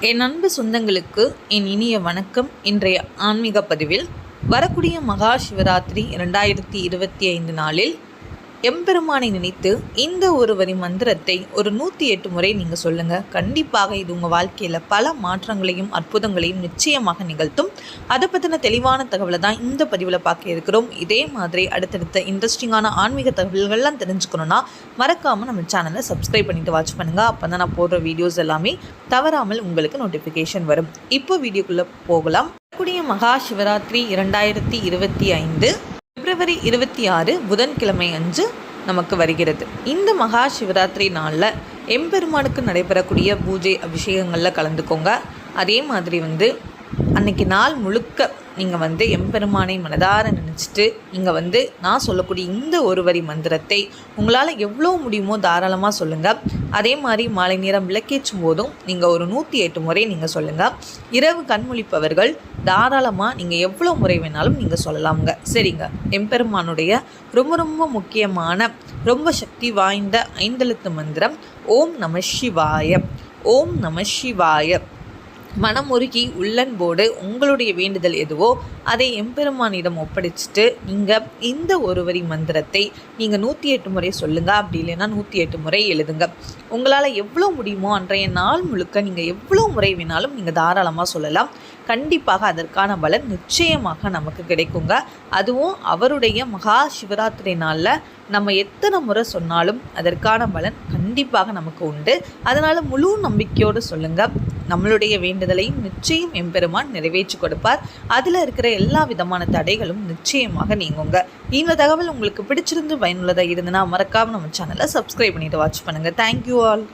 என் அன்பு சொந்தங்களுக்கு என் இனிய வணக்கம். இன்றைய ஆன்மீக பதிவில் வரக்கூடிய மகா சிவராத்திரி 2025 நாளில் எம்பெருமானை நினைத்து இந்த ஒரு வரி மந்திரத்தை ஒரு 108 முறை நீங்கள் சொல்லுங்கள். கண்டிப்பாக இது உங்கள் வாழ்க்கையில் பல மாற்றங்களையும் அற்புதங்களையும் நிச்சயமாக நிகழ்த்தும். அதை பற்றின தெளிவான தகவலை தான் இந்த பதிவில் பார்க்க இருக்கிறோம். இதே மாதிரி அடுத்தடுத்த இன்ட்ரெஸ்டிங்கான ஆன்மீக தகவல்கள்லாம் தெரிஞ்சுக்கணுன்னா மறக்காமல் நம்ம சேனலை சப்ஸ்கிரைப் பண்ணிவிட்டு வாட்ச் பண்ணுங்கள். அப்போ தான் நான் போடுற வீடியோஸ் எல்லாமே தவறாமல் உங்களுக்கு நோட்டிஃபிகேஷன் வரும். இப்போ வீடியோக்குள்ளே போகலாம். வரக்கூடிய மகா சிவராத்திரி 2025 பிப்ரவரி 26 புதன்கிழமை அன்று நமக்கு வருகிறது. இந்த மகா சிவராத்திரி நாளில் எம்பெருமானுக்கு நடைபெறக்கூடிய பூஜை அபிஷேகங்களில் கலந்துக்கோங்க. அதே மாதிரி அன்னைக்கு நாள் முழுக்க நீங்கள் எம்பெருமானை மனதார நினச்சிட்டு நீங்கள் நான் சொல்லக்கூடிய இந்த ஒரு வரி மந்திரத்தை உங்களால் எவ்வளோ முடியுமோ தாராளமாக சொல்லுங்கள். அதே மாதிரி மாலை நேரம் விளக்கேற்றும் போதும் நீங்கள் ஒரு 108 முறை நீங்கள் சொல்லுங்கள். இரவு கண்முழிப்பவர்கள் தாராளமாக நீங்கள் எவ்வளோ முறை வேணாலும் நீங்கள் சொல்லலாமுங்க. சரிங்க. எம்பெருமானுடைய ரொம்ப ரொம்ப முக்கியமான ரொம்ப சக்தி வாய்ந்த 5 எழுத்து மந்திரம் ஓம் நம சிவாய. ஓம் நம சிவாய. மனமுருகி உள்ளன்போடு உங்களுடைய வேண்டுதல் எதுவோ அதை எம்பெருமானிடம் ஒப்படைச்சிட்டு நீங்கள் இந்த ஒரு வரி மந்திரத்தை நீங்கள் 108 முறை சொல்லுங்கள். அப்படி இல்லைன்னா 108 முறை எழுதுங்க. உங்களால் எவ்வளோ முடியுமோ அன்றைய நாள் முழுக்க நீங்கள் எவ்வளோ முறை வேணாலும் நீங்கள் தாராளமாக சொல்லலாம். கண்டிப்பாக அதற்கான பலன் நிச்சயமாக நமக்கு கிடைக்குங்க. அதுவும் அவருடைய மகா சிவராத்திரி நாளில் நம்ம எத்தனை முறை சொன்னாலும் அதற்கான பலன் கண்டிப்பாக நமக்கு உண்டு. அதனால் முழு நம்பிக்கையோடு சொல்லுங்கள். நம்மளுடைய வேண்டுதலையும் நிச்சயம் எம்பெருமான் நிறைவேற்றி கொடுப்பார். அதில் இருக்கிற எல்லா விதமான தடைகளும் நிச்சயமாக நீங்குங்க. இந்த தகவல் உங்களுக்கு பிடிச்சிருந்து பயனுள்ளதாக இருந்ததுன்னா மறக்காமல் நம்ம சேனலை சப்ஸ்கிரைப் பண்ணிட்டு வாட்ச் பண்ணுங்கள். Thank you all.